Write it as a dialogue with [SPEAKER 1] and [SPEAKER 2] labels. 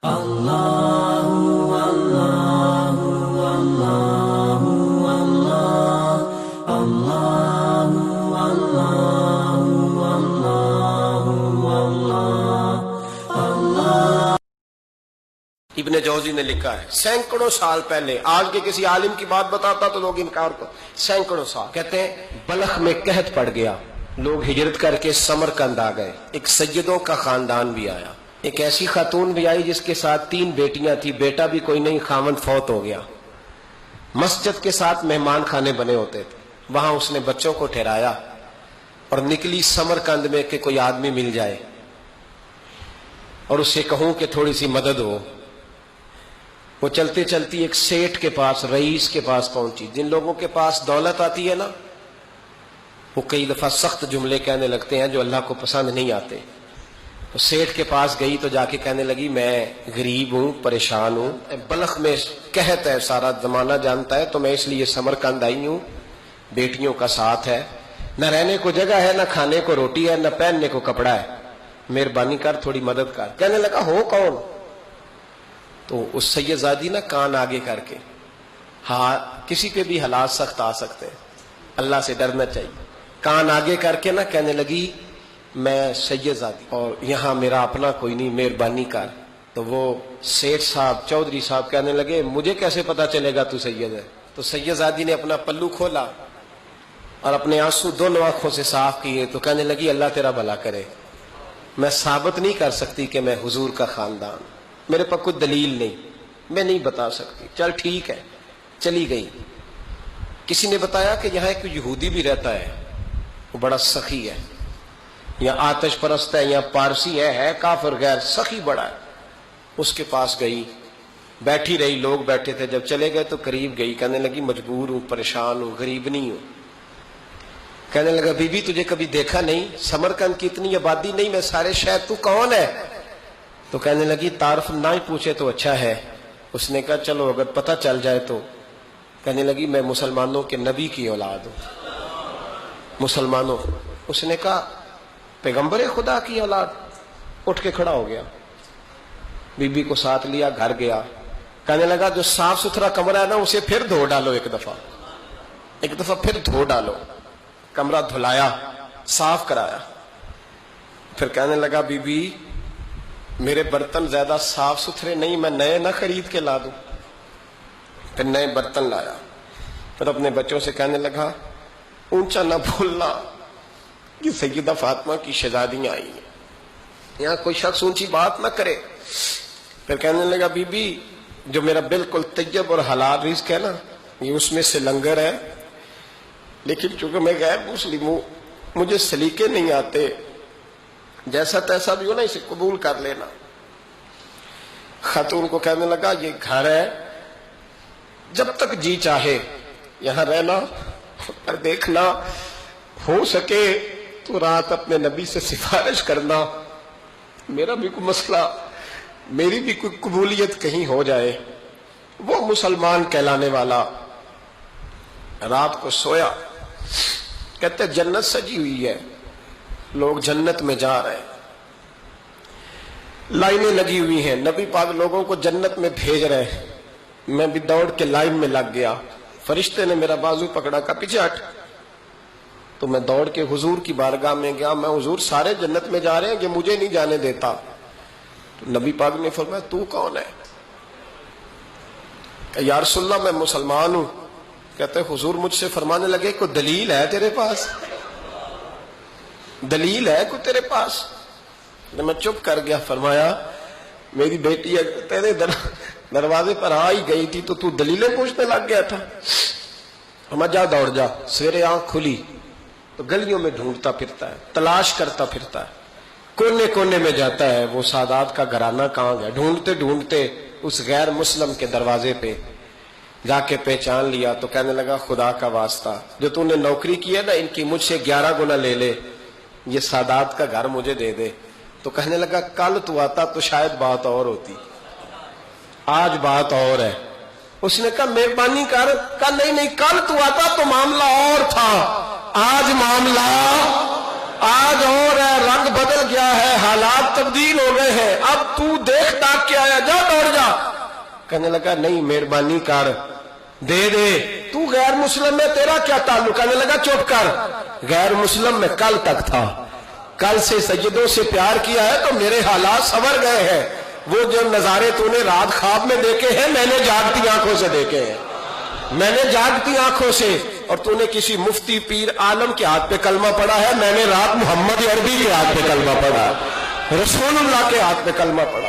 [SPEAKER 1] ابن جوزی نے لکھا ہے سینکڑوں سال پہلے، آج کے کسی عالم کی بات بتاتا تو لوگ انکار کو، سینکڑوں سال کہتے ہیں بلخ میں قحط پڑ گیا، لوگ ہجرت کر کے سمرقند آ گئے، ایک سیدوں کا خاندان بھی آیا، ایک ایسی خاتون بھی آئی جس کے ساتھ 3 بیٹیاں تھی، بیٹا بھی کوئی نہیں، خاوند فوت ہو گیا، مسجد کے ساتھ مہمان خانے بنے ہوتے تھے، وہاں اس نے بچوں کو ٹھہرایا اور نکلی سمرقند میں کہ کوئی آدمی مل جائے اور اس سے کہوں کہ تھوڑی سی مدد ہو۔ وہ چلتے چلتی ایک سیٹھ کے پاس، رئیس کے پاس پہنچی۔ جن لوگوں کے پاس دولت آتی ہے نا، وہ کئی دفعہ سخت جملے کہنے لگتے ہیں جو اللہ کو پسند نہیں آتے۔ وہ سیٹھ کے پاس گئی تو جا کے کہنے لگی میں غریب ہوں، پریشان ہوں، بلخ میں قحط ہے، سارا زمانہ جانتا ہے، تو میں اس لیے سمرقند آئی ہوں، بیٹیوں کا ساتھ ہے، نہ رہنے کو جگہ ہے، نہ کھانے کو روٹی ہے، نہ پہننے کو کپڑا ہے، مہربانی کر تھوڑی مدد کر۔ کہنے لگا ہو کون؟ تو اس سید زادی نا کان آگے کر کے، ہاں کسی پہ بھی حالات سخت آ سکتے ہیں، اللہ سے ڈرنا چاہیے، کان آگے کر کے نا کہنے لگی میں سید زادی اور یہاں میرا اپنا کوئی نہیں، مہربانی کر۔ تو وہ سیٹھ صاحب، چودھری صاحب کہنے لگے مجھے کیسے پتا چلے گا تو سید ہے؟ تو سید زادی نے اپنا پلو کھولا اور اپنے آنسو دونوں آنکھوں سے صاف کیے تو کہنے لگی اللہ تیرا بھلا کرے، میں ثابت نہیں کر سکتی کہ میں حضور کا خاندان، میرے پاس کوئی دلیل نہیں، میں نہیں بتا سکتی، چل ٹھیک ہے، چلی گئی۔ کسی نے بتایا کہ یہاں ایک یہودی بھی رہتا ہے، وہ بڑا سخی ہے، یا آتش پرست ہے، یا پارسی ہے کافر غیر، سخی بڑا ہے۔ اس کے پاس گئی، بیٹھی رہی، لوگ بیٹھے تھے، جب چلے گئے تو قریب گئی، کہنے لگی مجبور ہوں، پریشان ہوں، غریب نہیں ہوں۔ کہنے لگا بی بی تجھے کبھی دیکھا نہیں، سمرقند کی اتنی آبادی نہیں، میں سارے شہر، تو کون ہے؟ تو کہنے لگی تعارف نہ ہی پوچھے تو اچھا ہے۔ اس نے کہا چلو اگر پتہ چل جائے تو۔ کہنے لگی میں مسلمانوں کے نبی کی اولاد ہوں، مسلمانوں۔ اس نے کہا پیغمبر خدا کی اولاد؟ اٹھ کے کھڑا ہو گیا، بی بی کو ساتھ لیا، گھر گیا، کہنے لگا جو صاف ستھرا کمرہ ہے نا اسے پھر دھو ڈالو، ایک دفعہ پھر دھو ڈالو۔ کمرہ دھلایا، صاف کرایا، پھر کہنے لگا بی بی میرے برتن زیادہ صاف ستھرے نہیں، میں نئے نہ خرید کے لا دوں۔ پھر نئے برتن لایا، پھر اپنے بچوں سے کہنے لگا اونچا نہ بھولنا، یہ سیدہ فاطمہ کی شہزادیاں آئی ہیں، یہاں کوئی شخص اونچی بات نہ کرے۔ پھر کہنے لگا بی بی جو میرا بالکل طیب اور حلال رزق ہے نا، یہ اس میں سے لنگر ہے، لیکن چونکہ میں غیر مسلم ہوں، مجھے سلیقے نہیں آتے، جیسا تیسا بھی ہو نا اسے قبول کر لینا۔ خاتون کو کہنے لگا یہ گھر ہے، جب تک جی چاہے یہاں رہنا، اور دیکھنا ہو سکے تو رات اپنے نبی سے سفارش کرنا، میرا بھی کوئی مسئلہ، میری بھی کوئی قبولیت کہیں ہو جائے۔ وہ مسلمان کہلانے والا رات کو سویا، کہتے جنت سجی ہوئی ہے، لوگ جنت میں جا رہے ہیں، لائنیں لگی ہوئی ہیں، نبی پاک لوگوں کو جنت میں بھیج رہے ہیں، میں بھی دوڑ کے لائن میں لگ گیا، فرشتے نے میرا بازو پکڑا، کا پیچھے ہٹ، تو میں دوڑ کے حضور کی بارگاہ میں گیا، میں حضور سارے جنت میں جا رہے ہیں، یہ مجھے نہیں جانے دیتا۔ تو نبی پاک نے فرمایا تو کون ہے؟ کہ یا رسول اللہ میں مسلمان ہوں۔ کہتے حضور مجھ سے فرمانے لگے کوئی دلیل ہے تیرے پاس؟ دلیل ہے کوئی تیرے پاس؟ میں چپ کر گیا۔ فرمایا میری بیٹی تیرے دروازے پر آ ہی گئی تھی تو دلیلیں پوچھنے لگ گیا تھا۔ ہم جا دوڑ جا۔ سویرے آنکھ کھلی تو گلیوں میں ڈھونڈتا پھرتا ہے، تلاش کرتا پھرتا ہے، کونے کونے میں جاتا ہے وہ سادات کا گھرانہ کہاں گیا، ڈھونڈتے ڈھونڈتے اس غیر مسلم کے دروازے پہ جا کے پہچان لیا تو کہنے لگا خدا کا واسطہ جو تو نے نوکری کی ہے نا ان کی مجھ سے 11 گنا لے لے، یہ سادات کا گھر مجھے دے دے۔ تو کہنے لگا کل تو آتا تو شاید بات اور ہوتی، آج بات اور ہے۔ اس نے کہا مہربانی کر، کہا نہیں کل تو آتا تو معاملہ اور تھا، آج معاملہ آج اور ہے، رنگ بدل گیا ہے، حالات تبدیل ہو گئے ہیں، اب تو دیکھ داکھ کے آیا، جا کہنے لگا نہیں مہربانی کر دے دے. تو غیر مسلم میں تیرا کیا تعلق؟ کہنے لگا چپ کر، غیر مسلم میں کل تک تھا، کل سے سجدوں سے پیار کیا ہے تو میرے حالات سنور گئے ہیں. وہ جو نظارے تو نے رات خواب میں دیکھے ہیں میں نے جاگتی آنکھوں سے دیکھے ہیں، میں نے جاگتی آنکھوں سے. اور تو نے کسی مفتی پیر عالم کے ہاتھ پہ کلمہ پڑھا ہے، میں نے رات محمد عربی کے ہاتھ پہ کلمہ پڑھا، رسول اللہ کے ہاتھ پہ کلمہ پڑھا.